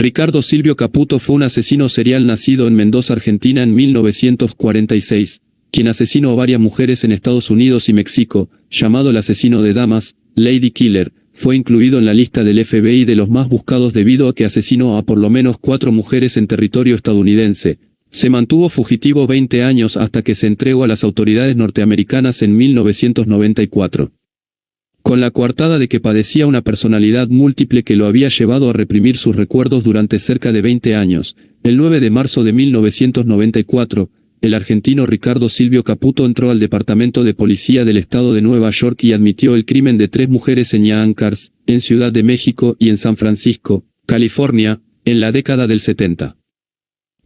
Ricardo Silvio Caputo fue un asesino serial nacido en Mendoza, Argentina en 1946, quien asesinó a varias mujeres en Estados Unidos y México, llamado el asesino de damas, Lady Killer. Fue incluido en la lista del FBI de los más buscados debido a que asesinó a por lo menos 4 mujeres en territorio estadounidense. Se mantuvo fugitivo 20 años hasta que se entregó a las autoridades norteamericanas en 1994. Con la coartada de que padecía una personalidad múltiple que lo había llevado a reprimir sus recuerdos durante cerca de 20 años, el 9 de marzo de 1994, el argentino Ricardo Silvio Caputo entró al Departamento de Policía del Estado de Nueva York y admitió el crimen de 3 mujeres en Yonkers, en Ciudad de México y en San Francisco, California, en la década del 70.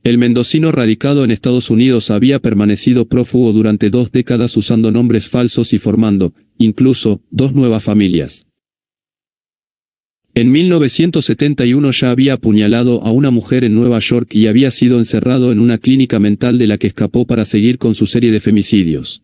El mendocino radicado en Estados Unidos había permanecido prófugo durante 2 décadas usando nombres falsos y formando, incluso, 2 nuevas familias. En 1971 ya había apuñalado a una mujer en Nueva York y había sido encerrado en una clínica mental de la que escapó para seguir con su serie de femicidios.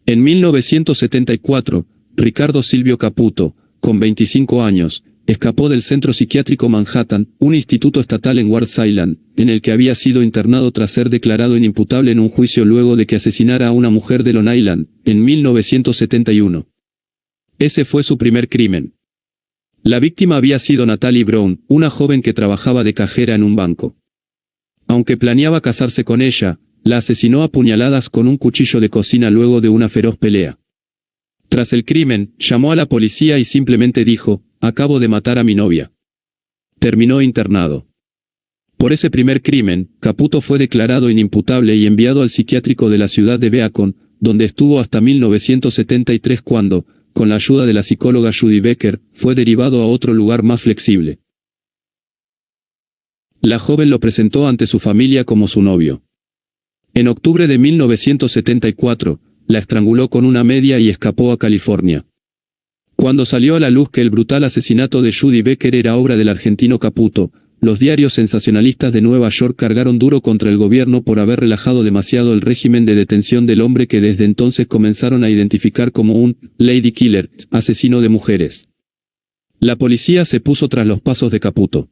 En 1974, Ricardo Silvio Caputo, con 25 años, escapó del Centro Psiquiátrico Manhattan, un instituto estatal en Ward Island, en el que había sido internado tras ser declarado inimputable en un juicio luego de que asesinara a una mujer de Long Island, en 1971. Ese fue su primer crimen. La víctima había sido Natalie Brown, una joven que trabajaba de cajera en un banco. Aunque planeaba casarse con ella, la asesinó a puñaladas con un cuchillo de cocina luego de una feroz pelea. Tras el crimen, llamó a la policía y simplemente dijo: «Acabo de matar a mi novia». Terminó internado. Por ese primer crimen, Caputo fue declarado inimputable y enviado al psiquiátrico de la ciudad de Beacon, donde estuvo hasta 1973 cuando, con la ayuda de la psicóloga Judy Becker, fue derivado a otro lugar más flexible. La joven lo presentó ante su familia como su novio. En octubre de 1974, la estranguló con una media y escapó a California. Cuando salió a la luz que el brutal asesinato de Judy Becker era obra del argentino Caputo, los diarios sensacionalistas de Nueva York cargaron duro contra el gobierno por haber relajado demasiado el régimen de detención del hombre que desde entonces comenzaron a identificar como un Lady Killer, asesino de mujeres. La policía se puso tras los pasos de Caputo.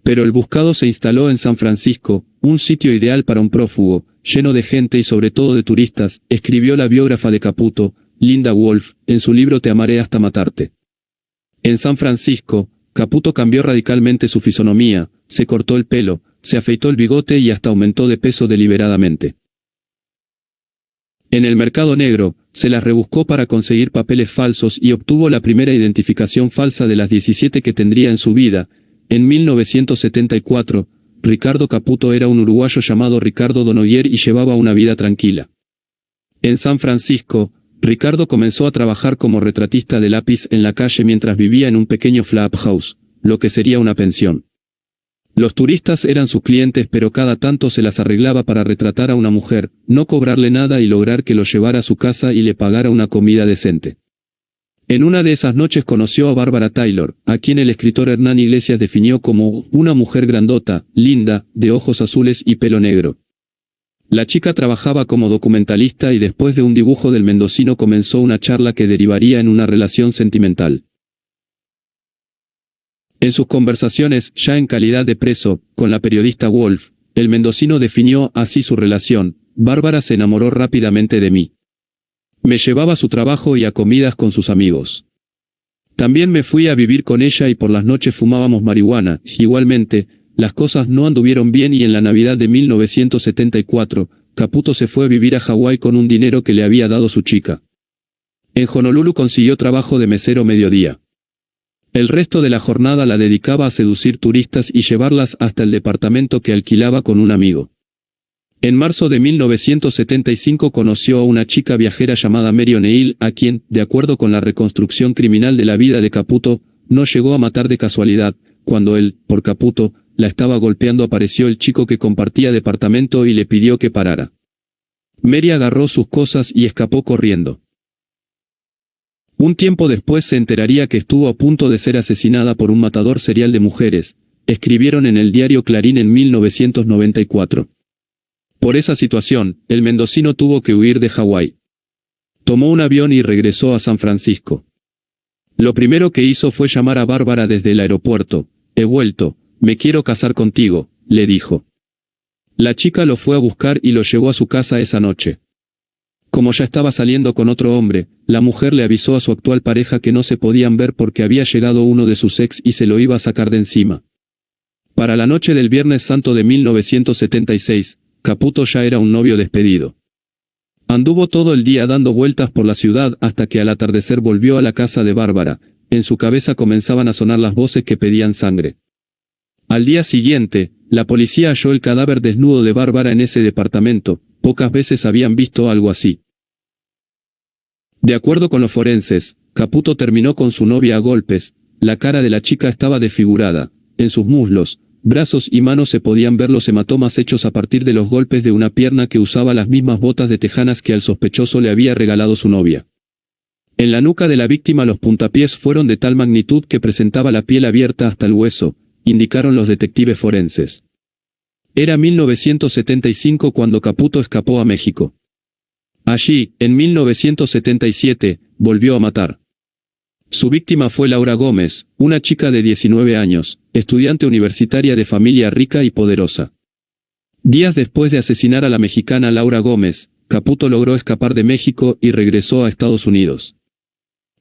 Pero el buscado se instaló en San Francisco, un sitio ideal para un prófugo, lleno de gente y sobre todo de turistas, escribió la biógrafa de Caputo, Linda Wolf, en su libro Te amaré hasta matarte. En San Francisco, Caputo cambió radicalmente su fisonomía, se cortó el pelo, se afeitó el bigote y hasta aumentó de peso deliberadamente. En el mercado negro, se las rebuscó para conseguir papeles falsos y obtuvo la primera identificación falsa de las 17 que tendría en su vida. En 1974, Ricardo Caputo era un uruguayo llamado Ricardo Donoguier y llevaba una vida tranquila. En San Francisco, Ricardo comenzó a trabajar como retratista de lápiz en la calle mientras vivía en un pequeño flap house, lo que sería una pensión. Los turistas eran sus clientes pero cada tanto se las arreglaba para retratar a una mujer, no cobrarle nada y lograr que lo llevara a su casa y le pagara una comida decente. En una de esas noches conoció a Bárbara Taylor, a quien el escritor Hernán Iglesias definió como una mujer grandota, linda, de ojos azules y pelo negro. La chica trabajaba como documentalista y después de un dibujo del mendocino comenzó una charla que derivaría en una relación sentimental. En sus conversaciones, ya en calidad de preso, con la periodista Wolf, el mendocino definió así su relación: «Bárbara se enamoró rápidamente de mí. Me llevaba a su trabajo y a comidas con sus amigos. También me fui a vivir con ella y por las noches fumábamos marihuana. Igualmente, las cosas no anduvieron bien y en la Navidad de 1974, Caputo se fue a vivir a Hawái con un dinero que le había dado su chica. En Honolulu consiguió trabajo de mesero mediodía. El resto de la jornada la dedicaba a seducir turistas y llevarlas hasta el departamento que alquilaba con un amigo. En marzo de 1975 conoció a una chica viajera llamada Mary O'Neill, a quien, de acuerdo con la reconstrucción criminal de la vida de Caputo, no llegó a matar de casualidad. Cuando él, por Caputo, la estaba golpeando apareció el chico que compartía departamento y le pidió que parara. Mary agarró sus cosas y escapó corriendo. Un tiempo después se enteraría que estuvo a punto de ser asesinada por un matador serial de mujeres, escribieron en el diario Clarín en 1994. Por esa situación, el mendocino tuvo que huir de Hawái. Tomó un avión y regresó a San Francisco. Lo primero que hizo fue llamar a Bárbara desde el aeropuerto. «He vuelto», me quiero casar contigo, le dijo. La chica lo fue a buscar y lo llevó a su casa esa noche. Como ya estaba saliendo con otro hombre, la mujer le avisó a su actual pareja que no se podían ver porque había llegado uno de sus ex y se lo iba a sacar de encima. Para la noche del Viernes Santo de 1976, Caputo ya era un novio despedido. Anduvo todo el día dando vueltas por la ciudad hasta que al atardecer volvió a la casa de Bárbara. En su cabeza comenzaban a sonar las voces que pedían sangre. Al día siguiente, la policía halló el cadáver desnudo de Bárbara en ese departamento. Pocas veces habían visto algo así. De acuerdo con los forenses, Caputo terminó con su novia a golpes. La cara de la chica estaba desfigurada. En sus muslos, brazos y manos se podían ver los hematomas hechos a partir de los golpes de una pierna que usaba las mismas botas de tejanas que al sospechoso le había regalado su novia. En la nuca de la víctima los puntapiés fueron de tal magnitud que presentaba la piel abierta hasta el hueso, indicaron los detectives forenses. Era 1975 cuando Caputo escapó a México. Allí, en 1977, volvió a matar. Su víctima fue Laura Gómez, una chica de 19 años, estudiante universitaria de familia rica y poderosa. Días después de asesinar a la mexicana Laura Gómez, Caputo logró escapar de México y regresó a Estados Unidos.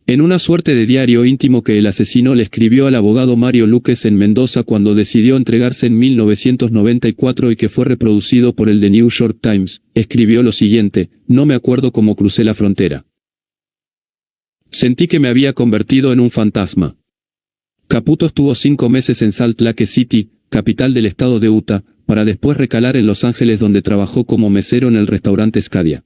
En una suerte de diario íntimo que el asesino le escribió al abogado Mario Luques en Mendoza cuando decidió entregarse en 1994 y que fue reproducido por el The New York Times, escribió lo siguiente: no me acuerdo cómo crucé la frontera. Sentí que me había convertido en un fantasma. Caputo estuvo 5 meses en Salt Lake City, capital del estado de Utah, para después recalar en Los Ángeles donde trabajó como mesero en el restaurante Scadia.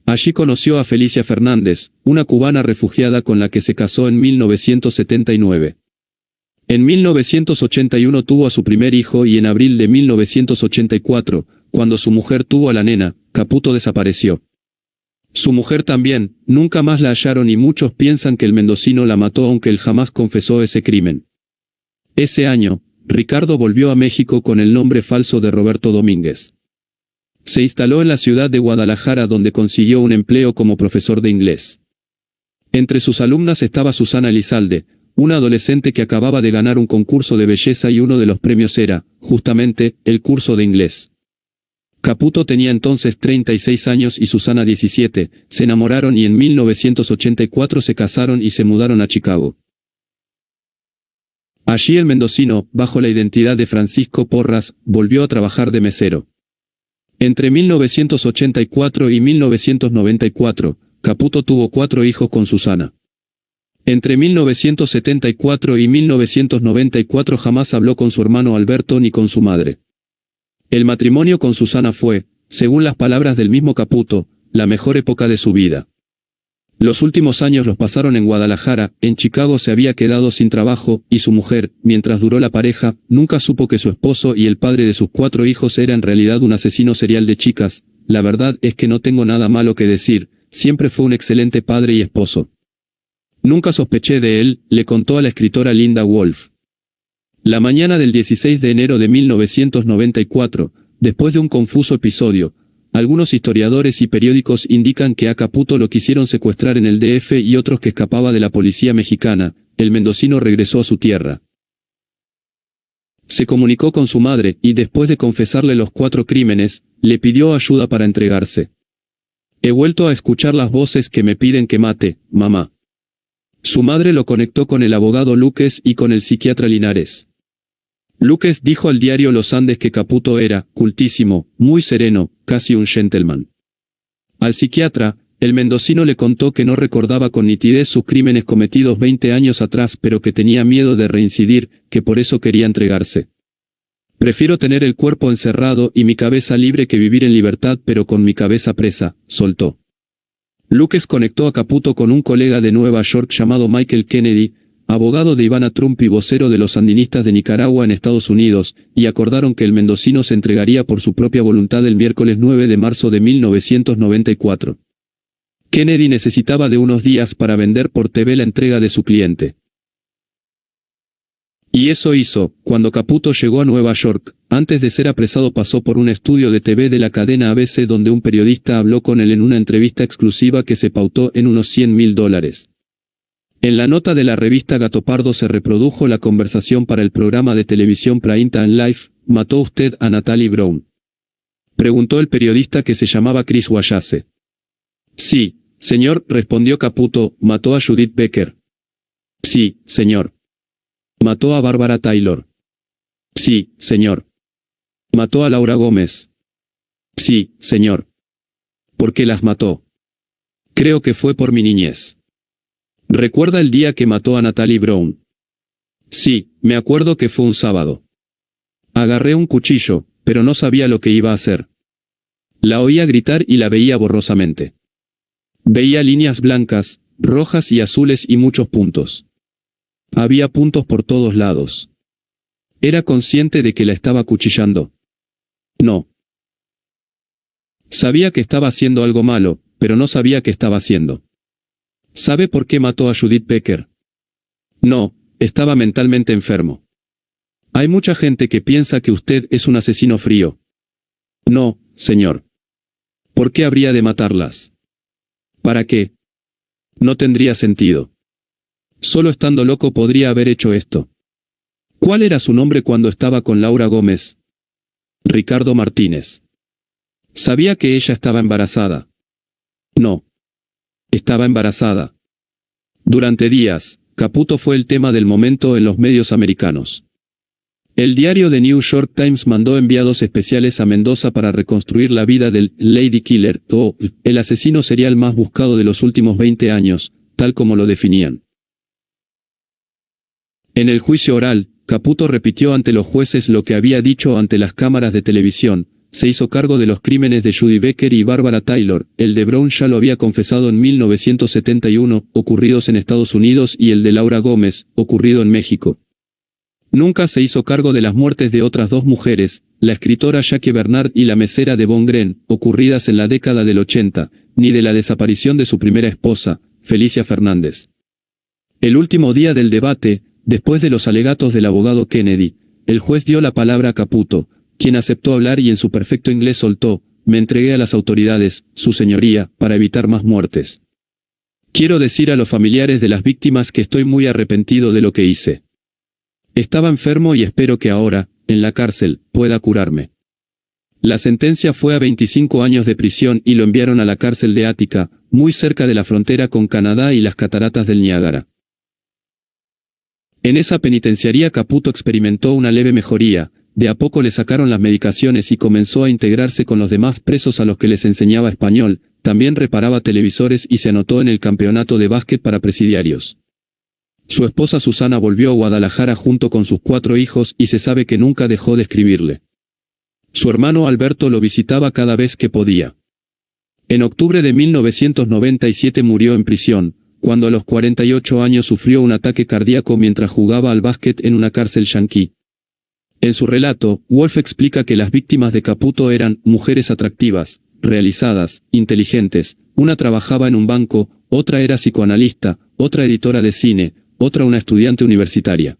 Allí conoció a Felicia Fernández, una cubana refugiada con la que se casó en 1979. En 1981 tuvo a su primer hijo y en abril de 1984, cuando su mujer tuvo a la nena, Caputo desapareció. Su mujer también, nunca más la hallaron y muchos piensan que el mendocino la mató aunque él jamás confesó ese crimen. Ese año, Ricardo volvió a México con el nombre falso de Roberto Domínguez. Se instaló en la ciudad de Guadalajara donde consiguió un empleo como profesor de inglés. Entre sus alumnas estaba Susana Elizalde, una adolescente que acababa de ganar un concurso de belleza y uno de los premios era, justamente, el curso de inglés. Caputo tenía entonces 36 años y Susana 17, se enamoraron y en 1984 se casaron y se mudaron a Chicago. Allí el mendocino, bajo la identidad de Francisco Porras, volvió a trabajar de mesero. Entre 1984 y 1994, Caputo tuvo 4 hijos con Susana. Entre 1974 y 1994 jamás habló con su hermano Alberto ni con su madre. El matrimonio con Susana fue, según las palabras del mismo Caputo, la mejor época de su vida. Los últimos años los pasaron en Guadalajara. En Chicago se había quedado sin trabajo, y su mujer, mientras duró la pareja, nunca supo que su esposo y el padre de sus 4 hijos era en realidad un asesino serial de chicas. La verdad es que no tengo nada malo que decir, siempre fue un excelente padre y esposo. Nunca sospeché de él, le contó a la escritora Linda Wolf. La mañana del 16 de enero de 1994, después de un confuso episodio, algunos historiadores y periódicos indican que a Caputo lo quisieron secuestrar en el DF y otros que escapaba de la policía mexicana. El mendocino regresó a su tierra. Se comunicó con su madre y después de confesarle los 4 crímenes, le pidió ayuda para entregarse. He vuelto a escuchar las voces que me piden que mate, mamá. Su madre lo conectó con el abogado Luques y con el psiquiatra Linares. Luques dijo al diario Los Andes que Caputo era cultísimo, muy sereno, casi un gentleman. Al psiquiatra, el mendocino le contó que no recordaba con nitidez sus crímenes cometidos 20 años atrás pero que tenía miedo de reincidir, que por eso quería entregarse. Prefiero tener el cuerpo encerrado y mi cabeza libre que vivir en libertad pero con mi cabeza presa, soltó. Luques conectó a Caputo con un colega de Nueva York llamado Michael Kennedy, abogado de Ivana Trump y vocero de los sandinistas de Nicaragua en Estados Unidos, y acordaron que el mendocino se entregaría por su propia voluntad el miércoles 9 de marzo de 1994. Kennedy necesitaba de unos días para vender por TV la entrega de su cliente. Y eso hizo. Cuando Caputo llegó a Nueva York, antes de ser apresado pasó por un estudio de TV de la cadena ABC donde un periodista habló con él en una entrevista exclusiva que se pautó en unos $100,000. En la nota de la revista Gato Pardo se reprodujo la conversación para el programa de televisión Primetime Live, ¿mató usted a Natalie Brown?, preguntó el periodista que se llamaba Chris Wallace. Sí, señor, respondió Caputo, ¿mató a Judith Becker? Sí, señor. ¿Mató a Barbara Taylor? Sí, señor. ¿Mató a Laura Gómez? Sí, señor. ¿Por qué las mató? Creo que fue por mi niñez. ¿Recuerda el día que mató a Natalie Brown? Sí, me acuerdo que fue un sábado. Agarré un cuchillo, pero no sabía lo que iba a hacer. La oía gritar y la veía borrosamente. Veía líneas blancas, rojas y azules y muchos puntos. Había puntos por todos lados. ¿Era consciente de que la estaba acuchillando? No. Sabía que estaba haciendo algo malo, pero no sabía qué estaba haciendo. ¿Sabe por qué mató a Judith Becker? No, estaba mentalmente enfermo. Hay mucha gente que piensa que usted es un asesino frío. No, señor. ¿Por qué habría de matarlas? ¿Para qué? No tendría sentido. Solo estando loco podría haber hecho esto. ¿Cuál era su nombre cuando estaba con Laura Gómez? Ricardo Martínez. ¿Sabía que ella estaba embarazada? No. Estaba embarazada. Durante días, Caputo fue el tema del momento en los medios americanos. El diario The New York Times mandó enviados especiales a Mendoza para reconstruir la vida del Lady Killer, o el asesino serial más buscado de los últimos 20 años, tal como lo definían. En el juicio oral, Caputo repitió ante los jueces lo que había dicho ante las cámaras de televisión. Se hizo cargo de los crímenes de Judy Becker y Barbara Taylor, el de Brown ya lo había confesado en 1971, ocurridos en Estados Unidos, y el de Laura Gómez, ocurrido en México. Nunca se hizo cargo de las muertes de otras dos mujeres, la escritora Jackie Bernard y la mesera Devon Green, ocurridas en la década del 80, ni de la desaparición de su primera esposa, Felicia Fernández. El último día del debate, después de los alegatos del abogado Kennedy, el juez dio la palabra a Caputo, quien aceptó hablar y en su perfecto inglés soltó: «Me entregué a las autoridades, su señoría, para evitar más muertes. Quiero decir a los familiares de las víctimas que estoy muy arrepentido de lo que hice. Estaba enfermo y espero que ahora, en la cárcel, pueda curarme». La sentencia fue a 25 años de prisión y lo enviaron a la cárcel de Ática, muy cerca de la frontera con Canadá y las cataratas del Niágara. En esa penitenciaría Caputo experimentó una leve mejoría, de a poco le sacaron las medicaciones y comenzó a integrarse con los demás presos a los que les enseñaba español, también reparaba televisores y se anotó en el campeonato de básquet para presidiarios. Su esposa Susana volvió a Guadalajara junto con sus 4 hijos y se sabe que nunca dejó de escribirle. Su hermano Alberto lo visitaba cada vez que podía. En octubre de 1997 murió en prisión, cuando a los 48 años sufrió un ataque cardíaco mientras jugaba al básquet en una cárcel yanqui. En su relato, Wolf explica que las víctimas de Caputo eran mujeres atractivas, realizadas, inteligentes. Una trabajaba en un banco, otra era psicoanalista, otra editora de cine, otra una estudiante universitaria.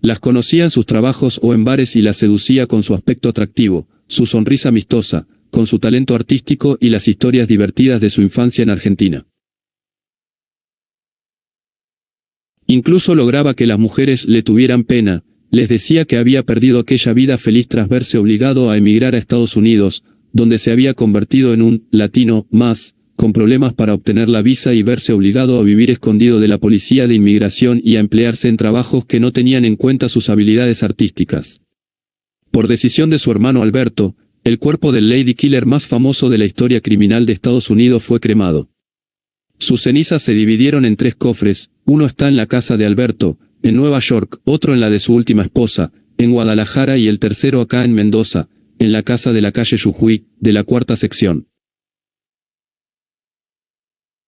Las conocía en sus trabajos o en bares y las seducía con su aspecto atractivo, su sonrisa amistosa, con su talento artístico y las historias divertidas de su infancia en Argentina. Incluso lograba que las mujeres le tuvieran pena. Les decía que había perdido aquella vida feliz tras verse obligado a emigrar a Estados Unidos, donde se había convertido en un latino más, con problemas para obtener la visa y verse obligado a vivir escondido de la policía de inmigración y a emplearse en trabajos que no tenían en cuenta sus habilidades artísticas. Por decisión de su hermano Alberto, el cuerpo del Lady Killer más famoso de la historia criminal de Estados Unidos fue cremado. Sus cenizas se dividieron en 3 cofres, uno está en la casa de Alberto, en Nueva York, otro en la de su última esposa, en Guadalajara y el tercero acá en Mendoza, en la casa de la calle Jujuy, de la 4ª sección.